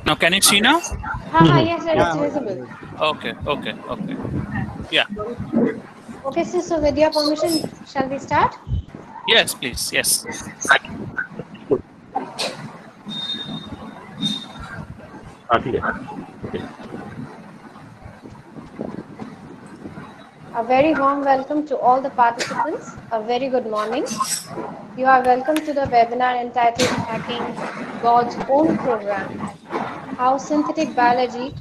Now, can you see now? Yes, sir, it's visible. Okay. Yeah. Okay, sir, so with your permission, shall we start? Yes, please. Yes. A very warm welcome to all the participants. A very good morning. You are welcome to the webinar entitled Hacking God's Own Program: How Synthetic Biology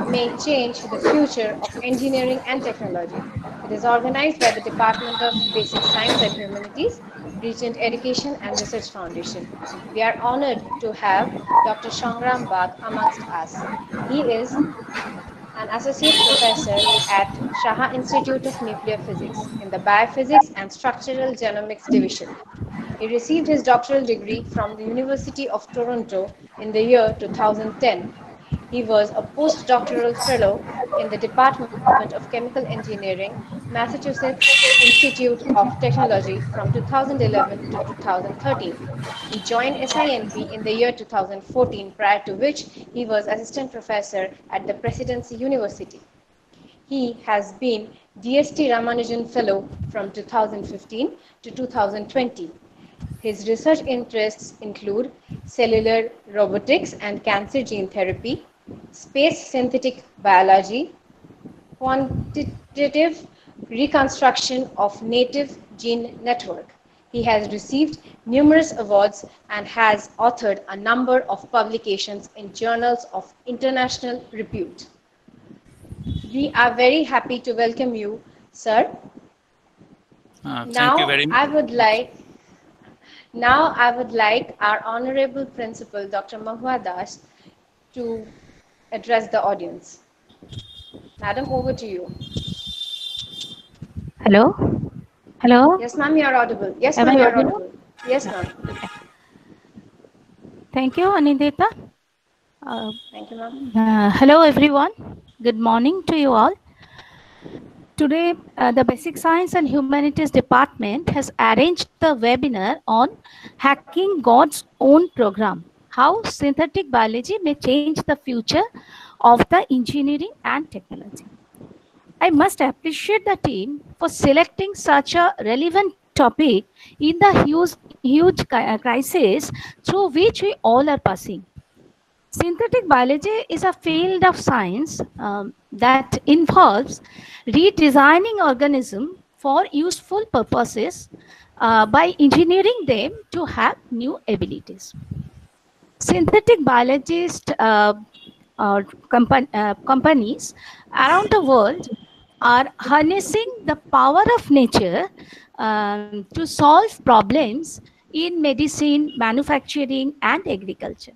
May Change the Future of Engineering and Technology. It is organized by the Department of Basic Science and Humanities, Regent Education and Research Foundation. We are honored to have Dr. Shangram Bagh amongst us. He is an associate professor at Shah Institute of Nuclear Physics in the Biophysics and Structural Genomics Division. He received his doctoral degree from the University of Toronto in the year 2010. He was a postdoctoral fellow in the Department of Chemical Engineering, Massachusetts Institute of Technology from 2011 to 2013. He joined SINP in the year 2014, prior to which he was assistant professor at the Presidency University. He has been DST Ramanujan Fellow from 2015 to 2020. His research interests include cellular robotics and cancer gene therapy, space synthetic biology, quantitative reconstruction of native gene network. He has received numerous awards and has authored a number of publications in journals of international repute. We are very happy to welcome you, sir. Thank you very much. Now I would like our Honorable Principal, Dr. Mahua Das, to address the audience. Madam, over to you. Hello? Hello? Yes, ma'am, you are audible. Yes, Am ma'am, I you are audible? audible. Yes, ma'am. Thank you, Anindita. Thank you, ma'am. Hello, everyone. Good morning to you all. Today, the Basic Science and Humanities Department has arranged the webinar on Hacking God's Own Program: How Synthetic Biology May Change the Future of the Engineering and Technology. I must appreciate the team for selecting such a relevant topic in the huge crisis through which we all are passing. Synthetic biology is a field of science that involves redesigning organisms for useful purposes by engineering them to have new abilities. Synthetic biologists or companies around the world are harnessing the power of nature to solve problems in medicine, manufacturing, and agriculture.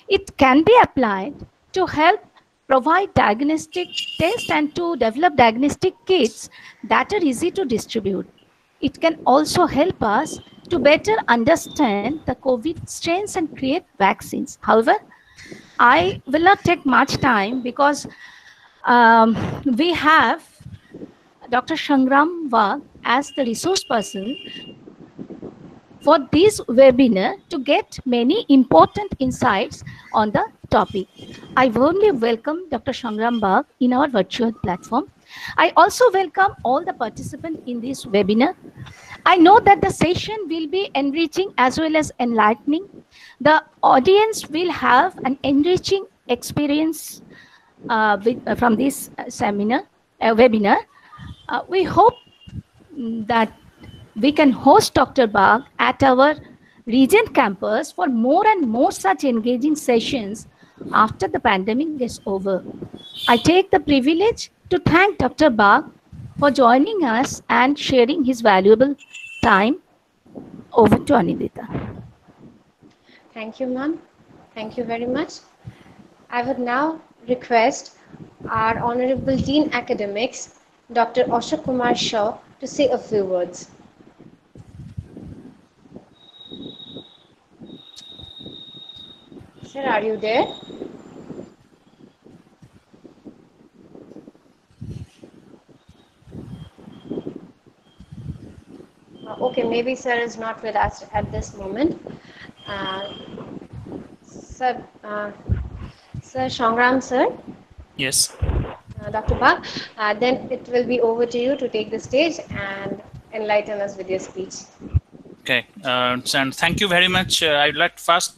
It can be applied to help provide diagnostic tests and to develop diagnostic kits that are easy to distribute. It can also help us to better understand the COVID strains and create vaccines. However, I will not take much time because we have Dr. Shangram Bagh as the resource person for this webinar to get many important insights on the topic. I warmly welcome Dr. Shangram Bagh in our virtual platform. I also welcome all the participants in this webinar. I know that the session will be enriching as well as enlightening. The audience will have an enriching experience from this webinar. We hope that we can host Dr. Bagh at our Regent campus for more and more such engaging sessions after the pandemic is over. I take the privilege to thank Dr. Bagh for joining us and sharing his valuable time. Over to Anindita. Thank you, ma'am. Thank you very much. I would now request our Honorable Dean Academics, Dr. Ashok Kumar Shaw, to say a few words. Sir, are you there? Okay, maybe sir is not with us at this moment. Sir, Sir Shongram, sir, Yes. Dr. Bach, then it will be over to you to take the stage and enlighten us with your speech. Okay, and thank you very much. I'd like to first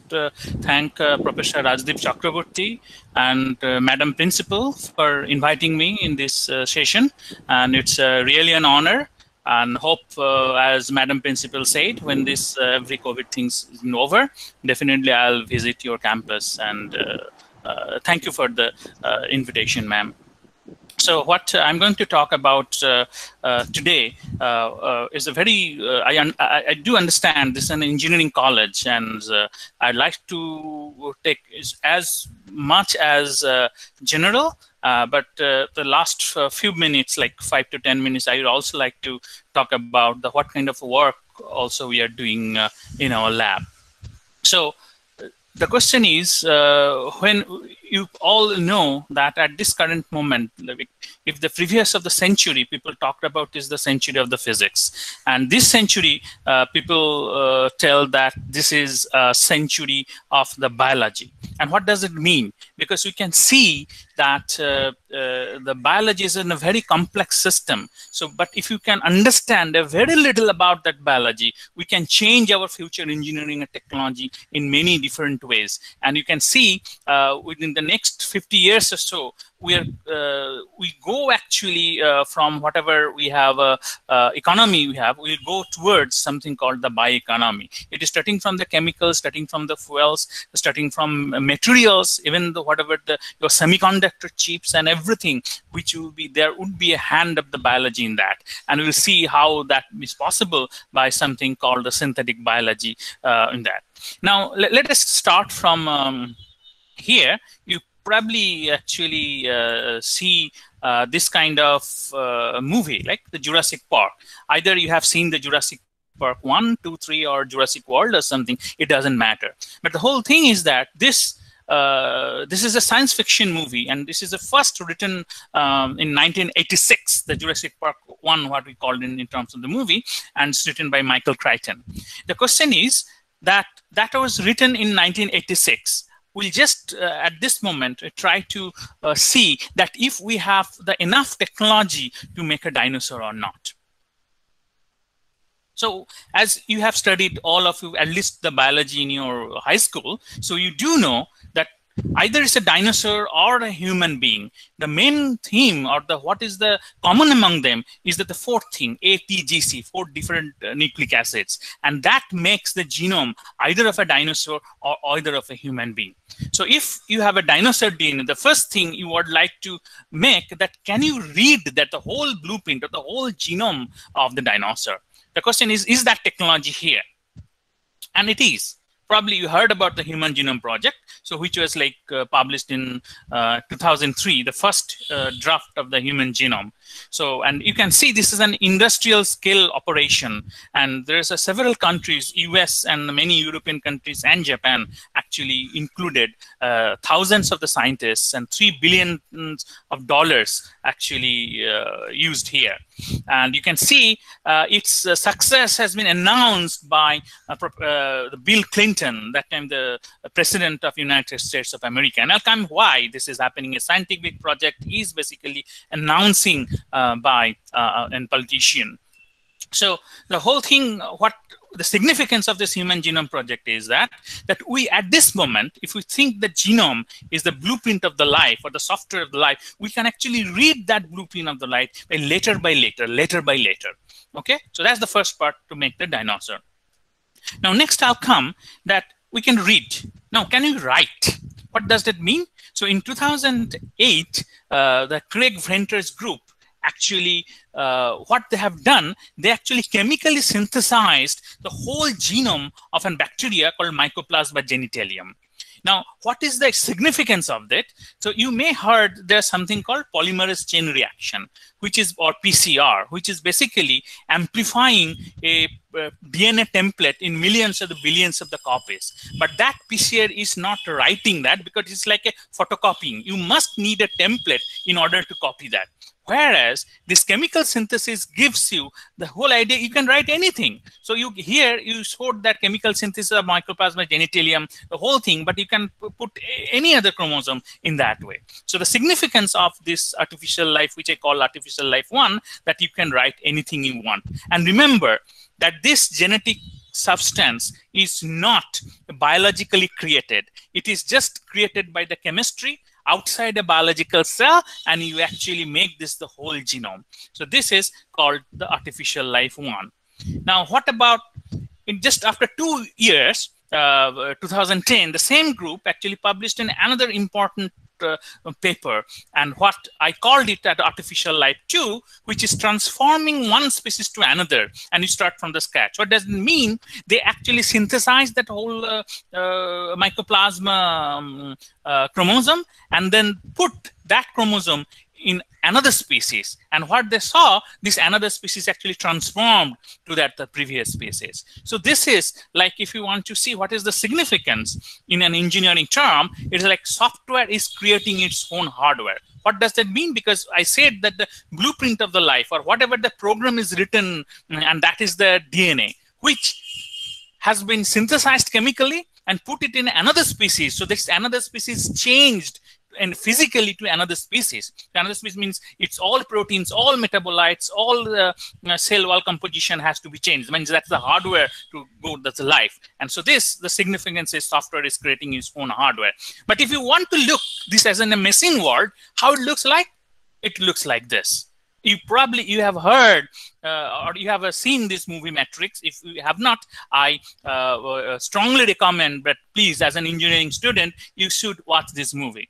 thank Professor Rajdeep Chakraborty and Madam Principal for inviting me in this session. And it's really an honor. And hope, as Madam Principal said, when this every COVID thing's over, definitely I'll visit your campus. And thank you for the invitation, ma'am. So what I'm going to talk about today is a very, I do understand this is an engineering college, and I'd like to take as much as general, but the last few minutes, like 5 to 10 minutes, I would also like to talk about what kind of work also we are doing in our lab. So the question is, when you all know that at this current moment, if the previous of the century people talked about is the century of the physics, and this century people tell that this is a century of the biology. And what does it mean? Because we can see that the biology is in a very complex system. So, but if you can understand a very little about that biology, we can change our future engineering and technology in many different ways. And you can see within the next 50 years or so, we go actually from whatever we have economy we have, we'll go towards something called the bioeconomy. It is starting from the chemicals, starting from the fuels, starting from materials, even the whatever your semiconductor chips and everything, which will be there would be a hand of the biology in that. And we'll see how that is possible by something called the synthetic biology in that. Now let us start from here. You probably actually see this kind of movie like the Jurassic Park. Either you have seen the Jurassic Park 1, 2, 3 or Jurassic World or something, it doesn't matter. But the whole thing is that this is a science fiction movie, and this is the first written in 1986, the Jurassic Park 1, what we called in terms of the movie, and it's written by Michael Crichton. The question is that was written in 1986. We'll just at this moment try to see that if we have the enough technology to make a dinosaur or not. So as you have studied, all of you, at least the biology in your high school, so you do know that either it's a dinosaur or a human being. The main theme or what is the common among them is that the fourth thing, ATGC, 4 different nucleic acids, and that makes the genome either of a dinosaur or either of a human being. So if you have a dinosaur DNA, the first thing you would like to make that, can you read that the whole blueprint or the whole genome of the dinosaur? The question is that technology here? And it is. Probably you heard about the Human Genome Project, so which was like published in 2003, the first draft of the human genome. So, and you can see this is an industrial scale operation, and there's several countries, US and many European countries and Japan actually included, thousands of the scientists and $3 billion actually used here. And you can see its success has been announced by Bill Clinton, that time the President of United States of America. And I'll come why this is happening. A scientific project is basically announcing by a politician. So the whole thing, what the significance of this Human Genome Project is that we, at this moment, if we think the genome is the blueprint of the life or the software of the life, we can actually read that blueprint of the life later by later. Okay, so that's the first part, to make the dinosaur. Now next I'll come that we can read. Now can you write? What does that mean? So in 2008, the Craig Venters group actually, what they have done, they actually chemically synthesized the whole genome of a bacteria called Mycoplasma genitalium. Now, what is the significance of that? So you may heard there's something called polymerase chain reaction, which is, or PCR, which is basically amplifying a DNA template in millions or the billions of the copies. But that PCR is not writing that, because it's like a photocopying. You must need a template in order to copy that. Whereas this chemical synthesis gives you the whole idea you can write anything. So you showed that chemical synthesis of Mycoplasma genitalium, the whole thing, but you can put any other chromosome in that way. So the significance of this artificial life, which I call artificial life 1, that you can write anything you want. And remember that this genetic substance is not biologically created. It is just created by the chemistry outside a biological cell, and you actually make this the whole genome. So this is called the artificial life 1. Now, what about just after 2 years, 2010, the same group actually published another important paper, and what I called it at artificial life 2, which is transforming one species to another, and you start from the scratch. What does it mean? They actually synthesize that whole Mycoplasma chromosome and then put that chromosome in another species, and what they saw, this another species actually transformed to that the previous species. So this is like, if you want to see what is the significance in an engineering term, it is like software is creating its own hardware. What does that mean? Because I said that the blueprint of the life, or whatever the program is written, and that is the DNA, which has been synthesized chemically and put it in another species. So this another species changed and physically to another species. Another species means it's all proteins, all metabolites, all the cell wall composition has to be changed. It means that's the hardware to go, that's the life. And so this, the significance is software is creating its own hardware. But if you want to look this as in a machine world, how it looks like? It looks like this. You have heard or you have seen this movie Matrix. If you have not, I strongly recommend, but please, as an engineering student, you should watch this movie.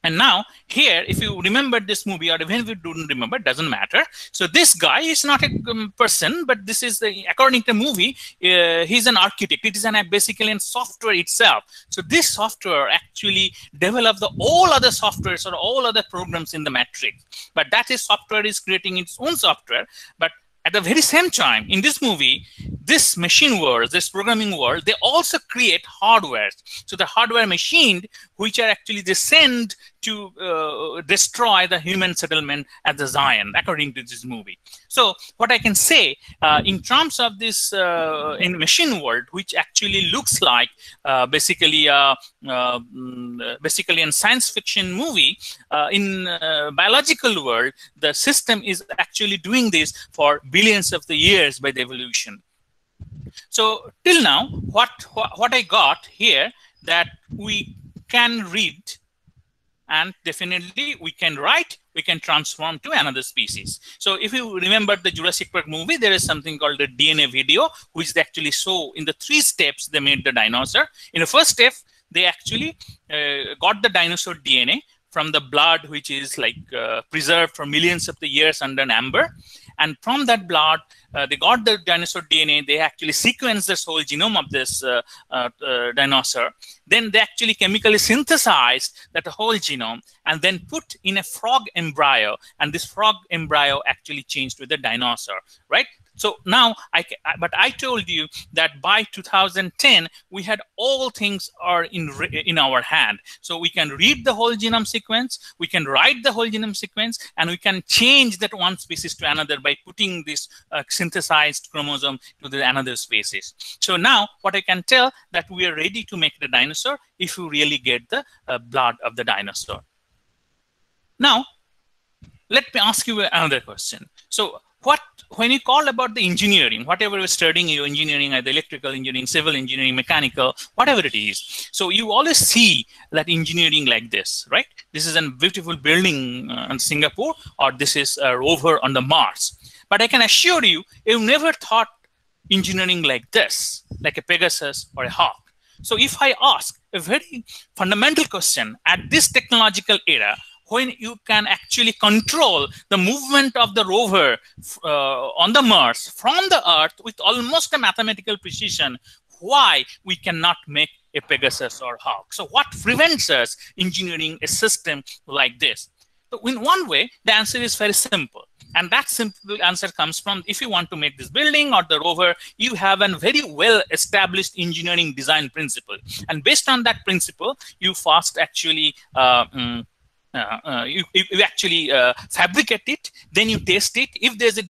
And now here, if you remember this movie, or even if you don't remember, it doesn't matter. So this guy is not a person, but this is according to the movie, he's an architect. It is basically in software itself. So this software actually developed all other softwares or all other programs in the Matrix. But that is software is creating its own software. But at the very same time, in this movie, this machine world, this programming world, they also create hardware. So the hardware machine, which are actually descend to destroy the human settlement at the Zion, according to this movie. So what I can say in terms of this in machine world, which actually looks like basically in science fiction movie, in biological world, the system is actually doing this for billions of the years by the evolution. So till now, what I got here, that we can read, and definitely we can write, we can transform to another species. So if you remember the Jurassic Park movie, there is something called the DNA video, which they actually show in the 3 steps they made the dinosaur. In the first step, they actually got the dinosaur DNA from the blood, which is like preserved for millions of the years under an amber. And from that blood, they got the dinosaur DNA. They actually sequenced this whole genome of this dinosaur. Then they actually chemically synthesized that whole genome and then put in a frog embryo. And this frog embryo actually changed to the dinosaur, right? So now, but I told you that by 2010, we had all things are in our hand. So we can read the whole genome sequence, we can write the whole genome sequence, and we can change that one species to another by putting this synthesized chromosome to the another species. So now, what I can tell that we are ready to make the dinosaur if you really get the blood of the dinosaur. Now, let me ask you another question. So when you call about the engineering, whatever you're studying, your engineering, either electrical engineering, civil engineering, mechanical, whatever it is, so you always see that engineering like this, right? This is a beautiful building in Singapore, or this is a rover on the Mars. But I can assure you, you've never thought engineering like this, like a Pegasus or a Hawk. So if I ask a very fundamental question at this technological era, when you can actually control the movement of the rover on the Mars from the Earth with almost a mathematical precision, why we cannot make a Pegasus or Hawk? So what prevents us engineering a system like this? So in one way, the answer is very simple. And that simple answer comes from, if you want to make this building or the rover, you have a very well-established engineering design principle. And based on that principle, you first actually you actually fabricate it, then you test it. If there's a